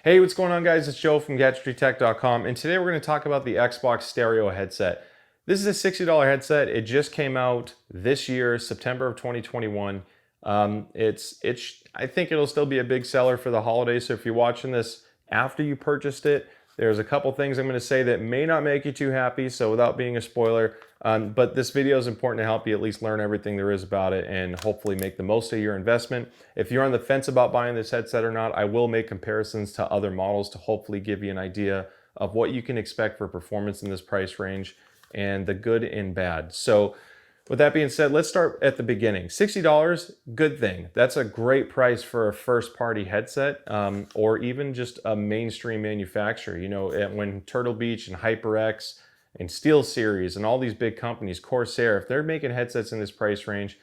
Hey, what's going on, guys? It's Joe from GadgetryTech.com, and today we're going to talk about the Xbox Stereo headset. This is a $60 headset. It just came out this year, September of 2021. I think it'll still be a big seller for the holidays. So if you're watching this after you purchased it, there's a couple things I'm going to say that may not make you too happy. So without being a spoiler, but this video is important to help you at least learn everything there is about it and hopefully make the most of your investment. If you're on the fence about buying this headset or not, I will make comparisons to other models to hopefully give you an idea of what you can expect for performance in this price range and the good and bad. So with that being said, let's start at the beginning. $60, good thing. That's a great price for a first-party headset, or even just a mainstream manufacturer. You know, when Turtle Beach and HyperX and SteelSeries and all these big companies, Corsair, if they're making headsets in this price range,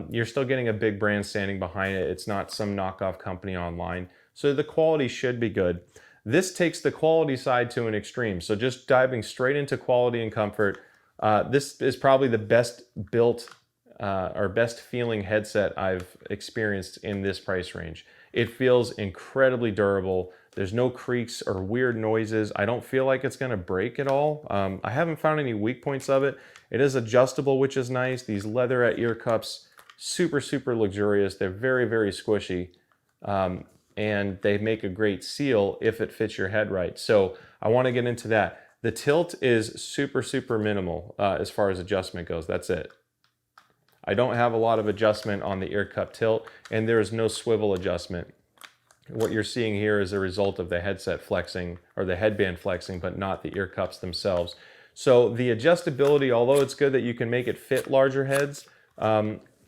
you're still getting a big brand standing behind it. It's not some knockoff company online. So the quality should be good. This takes the quality side to an extreme. So just diving straight into quality and comfort, this is probably the best built or best feeling headset I've experienced in this price range. It feels incredibly durable. There's no creaks or weird noises. I don't feel like it's gonna break at all. I haven't found any weak points of it. It is adjustable, which is nice. These leatherette ear cups, super, super luxurious. They're very, very squishy. And they make a great seal if it fits your head right. So I wanna get into that. The tilt is super, super minimal as far as adjustment goes. That's it. I don't have a lot of adjustment on the ear cup tilt, and there is no swivel adjustment. What you're seeing here is a result of the headset flexing or the headband flexing, but not the ear cups themselves. So the adjustability, although it's good that you can make it fit larger heads,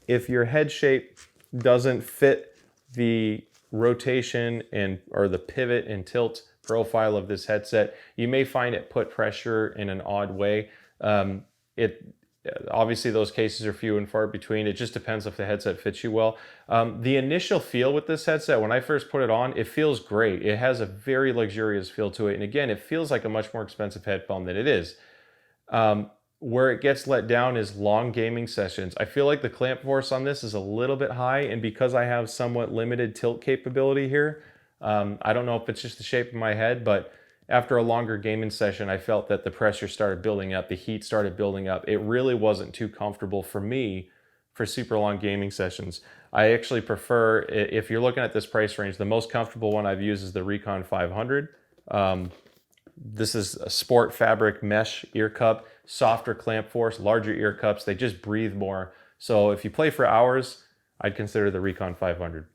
if your head shape doesn't fit the rotation or the pivot and tilt profile of this headset, you may find it put pressure in an odd way. Obviously those cases are few and far between. It just depends if the headset fits you well. The initial feel with this headset, when I first put it on, it feels great. It has a very luxurious feel to it. And again, it feels like a much more expensive headphone than it is. Where it gets let down is long gaming sessions. I feel like the clamp force on this is a little bit high, and because I have somewhat limited tilt capability here, I don't know if it's just the shape of my head, but after a longer gaming session, I felt that the pressure started building up, the heat started building up. It really wasn't too comfortable for me for super long gaming sessions. I actually prefer, if you're looking at this price range, the most comfortable one I've used is the Recon 500. This is a sport fabric mesh ear cup, softer clamp force, larger ear cups. They just breathe more. So if you play for hours, I'd consider the Recon 500.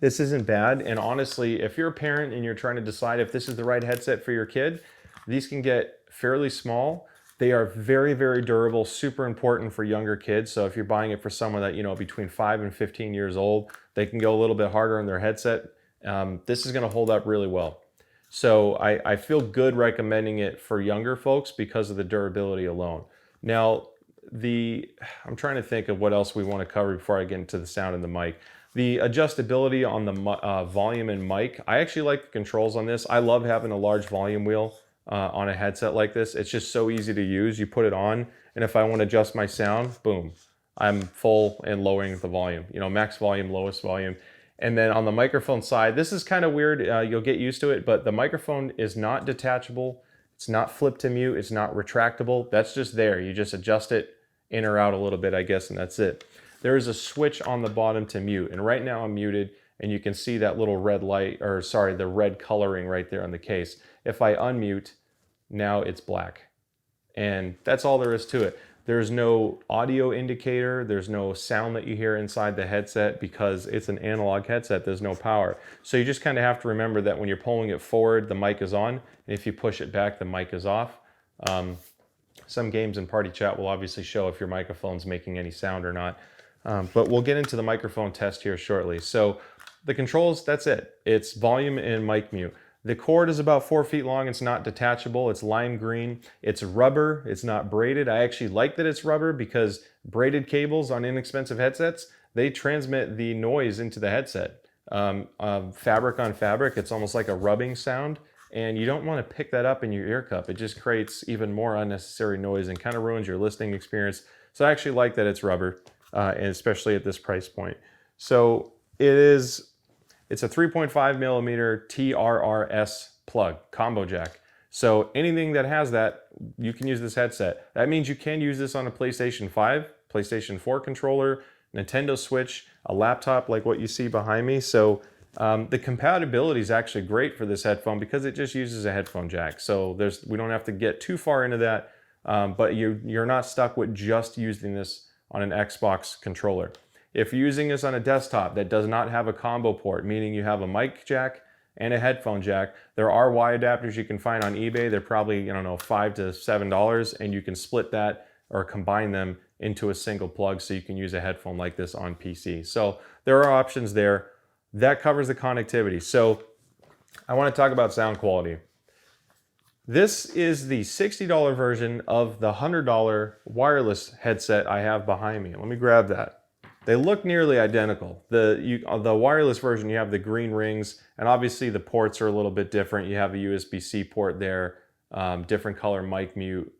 This isn't bad, and honestly, if you're a parent and you're trying to decide if this is the right headset for your kid, these can get fairly small. They are very, very durable, super important for younger kids. So if you're buying it for someone that, you know, between 5 and 15 years old, they can go a little bit harder on their headset. This is gonna hold up really well. So I feel good recommending it for younger folks because of the durability alone. Now, I'm trying to think of what else we wanna cover before I get into the sound and the mic. The adjustability on the volume and mic, I actually like the controls on this. I love having a large volume wheel on a headset like this. It's just so easy to use. You put it on, and if I want to adjust my sound, boom, I'm full and lowering the volume. You know, max volume, lowest volume. And then on the microphone side, this is kind of weird. You'll get used to it, but the microphone is not detachable. It's not flip to mute. It's not retractable. That's just there. You just adjust it in or out a little bit, I guess, and that's it. There is a switch on the bottom to mute, and right now I'm muted, and you can see that little red light, or sorry, the red coloring right there on the case. If I unmute, now it's black. And that's all there is to it. There's no audio indicator, there's no sound that you hear inside the headset because it's an analog headset, there's no power. So you just kind of have to remember that when you're pulling it forward, the mic is on, and if you push it back, the mic is off. Some games in party chat will obviously show if your microphone's making any sound or not. But we'll get into the microphone test here shortly. So the controls, that's it. It's volume and mic mute. The cord is about 4 feet long. It's not detachable. It's lime green. It's rubber. It's not braided. I actually like that it's rubber because braided cables on inexpensive headsets, they transmit the noise into the headset. Fabric on fabric, it's almost like a rubbing sound. And you don't want to pick that up in your ear cup. It just creates even more unnecessary noise and kind of ruins your listening experience. So I actually like that it's rubber. And especially at this price point. So it is It's a 3.5 millimeter TRRS plug, combo jack. So anything that has that, you can use this headset. That means you can use this on a PlayStation 5, PlayStation 4 controller, Nintendo Switch, a laptop like what you see behind me. So the compatibility is actually great for this headphone because it just uses a headphone jack. So we don't have to get too far into that, but you're not stuck with just using this on an Xbox controller. If you're using this on a desktop that does not have a combo port, meaning you have a mic jack and a headphone jack, there are Y adapters you can find on eBay. They're probably, I don't know, $5 to $7, and you can split that or combine them into a single plug so you can use a headphone like this on PC. So there are options there. That covers the connectivity. So I want to talk about sound quality. This is the $60 version of the $100 wireless headset I have behind me. Let me grab that. They look nearly identical. The wireless version, you have the green rings, and obviously the ports are a little bit different. You have a USB-C port there, different color mic mute,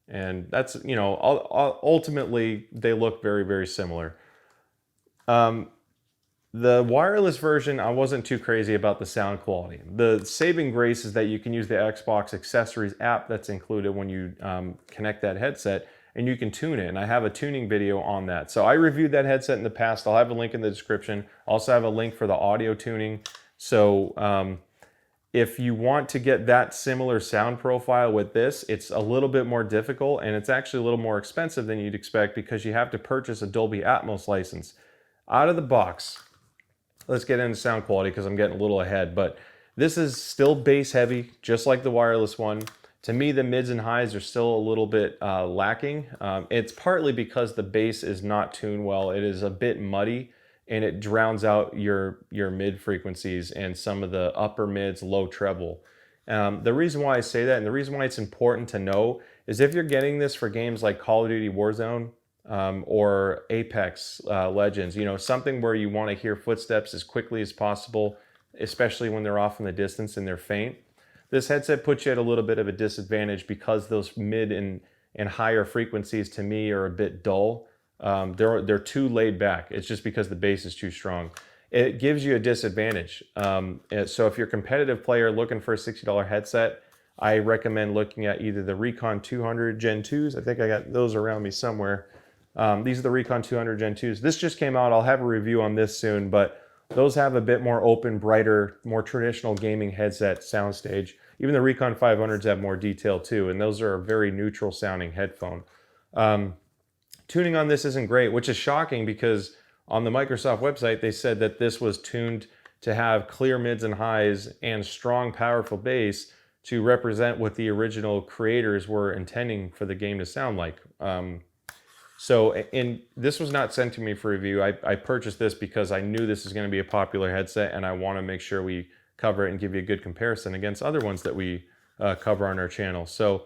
and that's, you know, ultimately they look very, very similar. The wireless version, I wasn't too crazy about the sound quality. The saving grace is that you can use the Xbox Accessories app that's included when you connect that headset, and you can tune it. And I have a tuning video on that. So I reviewed that headset in the past. I'll have a link in the description. I also have a link for the audio tuning. So if you want to get that similar sound profile with this, it's a little bit more difficult, and it's actually a little more expensive than you'd expect because you have to purchase a Dolby Atmos license. Out of the box, let's get into sound quality because I'm getting a little ahead, but this is still bass heavy, just like the wireless one. To me, the mids and highs are still a little bit lacking. It's partly because the bass is not tuned well. It is a bit muddy, and it drowns out your mid frequencies and some of the upper mids, low treble. The reason why I say that, and the reason why it's important to know, is if you're getting this for games like Call of Duty Warzone, or Apex Legends, you know, something where you want to hear footsteps as quickly as possible, especially when they're off in the distance and they're faint. This headset puts you at a little bit of a disadvantage because those mid and higher frequencies to me are a bit dull. They're too laid back. It's just because the bass is too strong. It gives you a disadvantage. So if you're a competitive player looking for a $60 headset, I recommend looking at either the Recon 200 Gen 2s. I think I got those around me somewhere. These are the Recon 200 Gen 2s. This just came out. I'll have a review on this soon, but those have a bit more open, brighter, more traditional gaming headset soundstage. Even the Recon 500s have more detail too, and those are a very neutral sounding headphone. Tuning on this isn't great, which is shocking because on the Microsoft website, they said that this was tuned to have clear mids and highs and strong, powerful bass to represent what the original creators were intending for the game to sound like. And this was not sent to me for review. I purchased this because I knew this is going to be a popular headset, and I want to make sure we cover it and give you a good comparison against other ones that we cover on our channel. So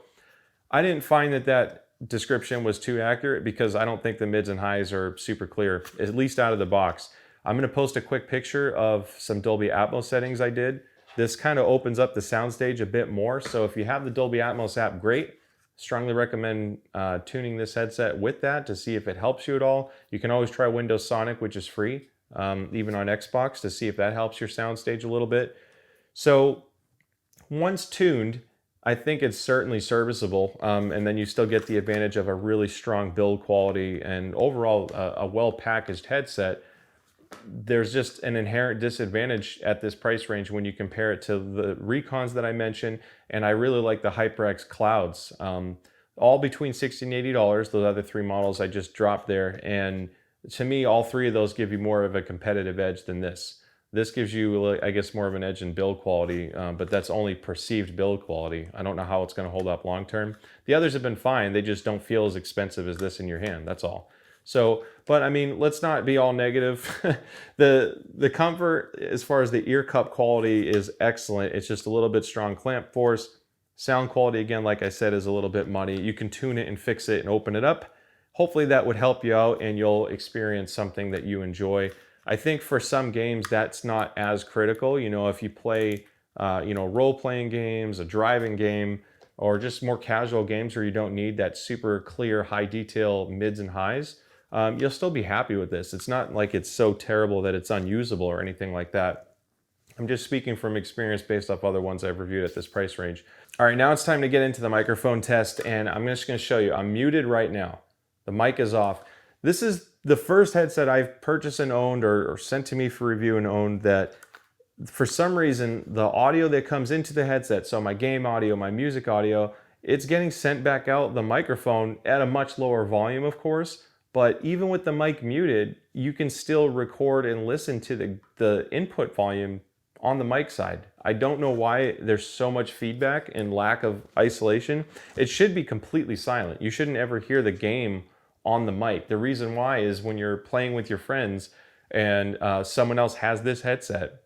I didn't find that description was too accurate because I don't think the mids and highs are super clear, at least out of the box. I'm going to post a quick picture of some Dolby Atmos settings I did. This kind of opens up the soundstage a bit more. So if you have the Dolby Atmos app, great. Strongly recommend tuning this headset with that to see if it helps you at all. You can always try Windows Sonic, which is free, even on Xbox, to see if that helps your soundstage a little bit. So once tuned, I think it's certainly serviceable, and then you still get the advantage of a really strong build quality and overall a well-packaged headset. There's just an inherent disadvantage at this price range when you compare it to the Recons that I mentioned, and I really like the HyperX Clouds. All between $60 and $80, those other three models I just dropped there, and to me, all three of those give you more of a competitive edge than this. This gives you, I guess, more of an edge in build quality, but that's only perceived build quality. I don't know how it's going to hold up long term. The others have been fine. They just don't feel as expensive as this in your hand. That's all. So, but I mean, let's not be all negative. The comfort as far as the ear cup quality is excellent. It's just a little bit strong clamp force. Sound quality, again, like I said, is a little bit muddy. You can tune it and fix it and open it up. Hopefully that would help you out and you'll experience something that you enjoy. I think for some games that's not as critical. You know, if you play, role-playing games, a driving game, or just more casual games where you don't need that super clear high detail mids and highs, you'll still be happy with this. It's not like it's so terrible that it's unusable or anything like that. I'm just speaking from experience based off other ones I've reviewed at this price range. All right, now it's time to get into the microphone test, and I'm just going to show you. I'm muted right now. The mic is off. This is the first headset I've purchased and owned or sent to me for review and owned that for some reason the audio that comes into the headset, so my game audio, my music audio, it's getting sent back out the microphone at a much lower volume, of course. But even with the mic muted, you can still record and listen to the input volume on the mic side. I don't know why there's so much feedback and lack of isolation. It should be completely silent. You shouldn't ever hear the game on the mic. The reason why is when you're playing with your friends and someone else has this headset,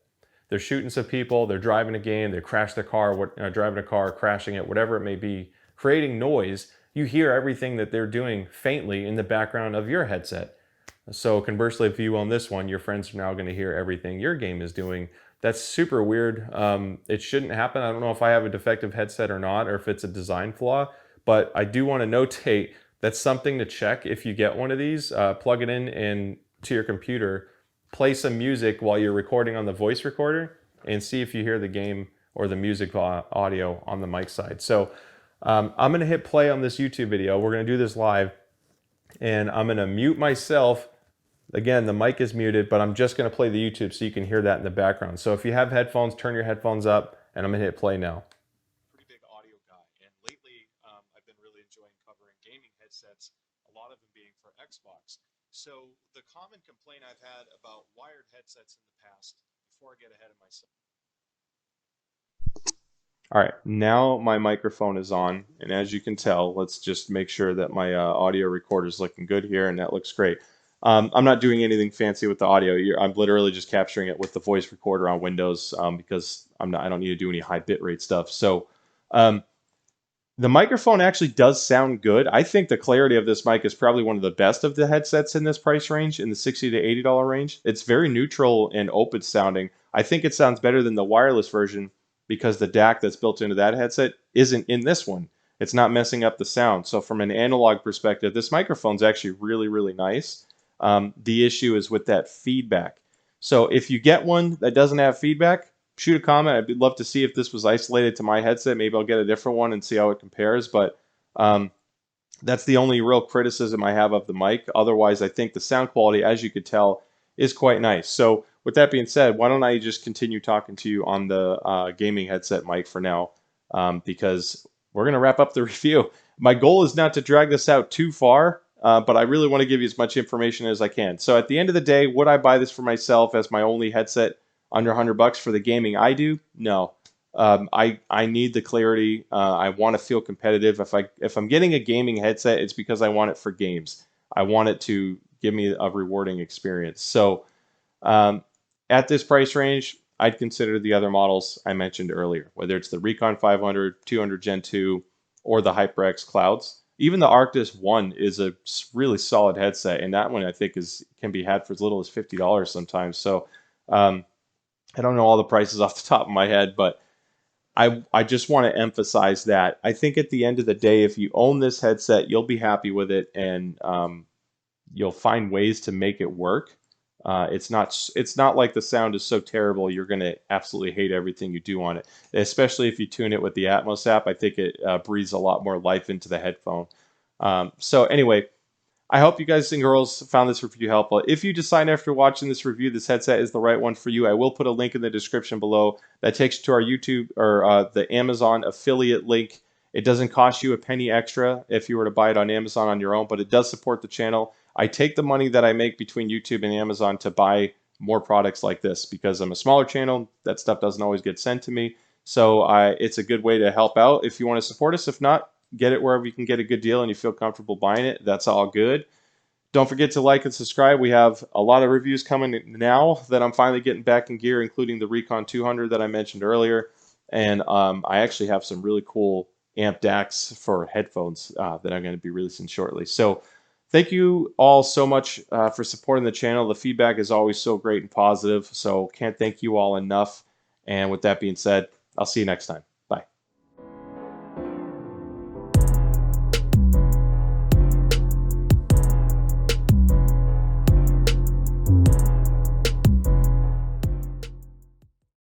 they're shooting some people, they're driving a game, they crash their car, driving a car, crashing it, whatever it may be, creating noise. You hear everything that they're doing faintly in the background of your headset. So conversely, if you own this one, your friends are now going to hear everything your game is doing. That's super weird. It shouldn't happen. I don't know if I have a defective headset or not, or if it's a design flaw, but I do want to notate that's something to check if you get one of these. Plug it in and to your computer, play some music while you're recording on the voice recorder, and see if you hear the game or the music audio on the mic side. So I'm going to hit play on this YouTube video. We're going to do this live, and I'm going to mute myself. Again, the mic is muted, but I'm just going to play the YouTube so you can hear that in the background. So if you have headphones, turn your headphones up, and I'm going to hit play now. Pretty big audio guy, and lately I've been really enjoying covering gaming headsets, a lot of them being for Xbox. So the common complaint I've had about wired headsets in the past, before I get ahead of myself. All right, now my microphone is on, and as you can tell, let's just make sure that my audio recorder is looking good here, and that looks great. I'm not doing anything fancy with the audio. I'm literally just capturing it with the voice recorder on Windows because I don't need to do any high bitrate stuff. So um, the microphone actually does sound good. I think the clarity of this mic is probably one of the best of the headsets in this price range, in the $60 to $80 range. It's very neutral and open sounding. I think it sounds better than the wireless version because the DAC that's built into that headset isn't in this one. It's not messing up the sound. So from an analog perspective, this microphone's actually really, really nice. The issue is with that feedback. So if you get one that doesn't have feedback, shoot a comment. I'd love to see if this was isolated to my headset. Maybe I'll get a different one and see how it compares. But that's the only real criticism I have of the mic. Otherwise, I think the sound quality, as you could tell, is quite nice. So with that being said, why don't I just continue talking to you on the gaming headset mic for now, because we're going to wrap up the review. My goal is not to drag this out too far, but I really want to give you as much information as I can. So at the end of the day, would I buy this for myself as my only headset under $100 for the gaming I do? No. I need the clarity. I want to feel competitive. If I'm getting a gaming headset, it's because I want it for games. I want it to give me a rewarding experience. So at this price range, I'd consider the other models I mentioned earlier, whether it's the Recon 500, 200 Gen 2, or the HyperX Clouds. Even the Arctis One is a really solid headset, and that one I think can be had for as little as $50 sometimes. So I don't know all the prices off the top of my head, but I just want to emphasize that. I think at the end of the day, if you own this headset, you'll be happy with it, and you'll find ways to make it work. It's not like the sound is so terrible you're going to absolutely hate everything you do on it. Especially if you tune it with the Atmos app, I think it breathes a lot more life into the headphone. So anyway, I hope you guys and girls found this review helpful. If you decide after watching this review this headset is the right one for you, I will put a link in the description below that takes you to our YouTube or the Amazon affiliate link. It doesn't cost you a penny extra if you were to buy it on Amazon on your own, but it does support the channel. I take the money that I make between YouTube and Amazon to buy more products like this because I'm a smaller channel. That stuff doesn't always get sent to me. So it's a good way to help out if you want to support us. If not, get it wherever you can get a good deal and you feel comfortable buying it. That's all good. Don't forget to like and subscribe. We have a lot of reviews coming now that I'm finally getting back in gear, including the Recon 200 that I mentioned earlier. And I actually have some really cool amp DACs for headphones that I'm going to be releasing shortly. So thank you all so much for supporting the channel. The feedback is always so great and positive. So can't thank you all enough. And with that being said, I'll see you next time.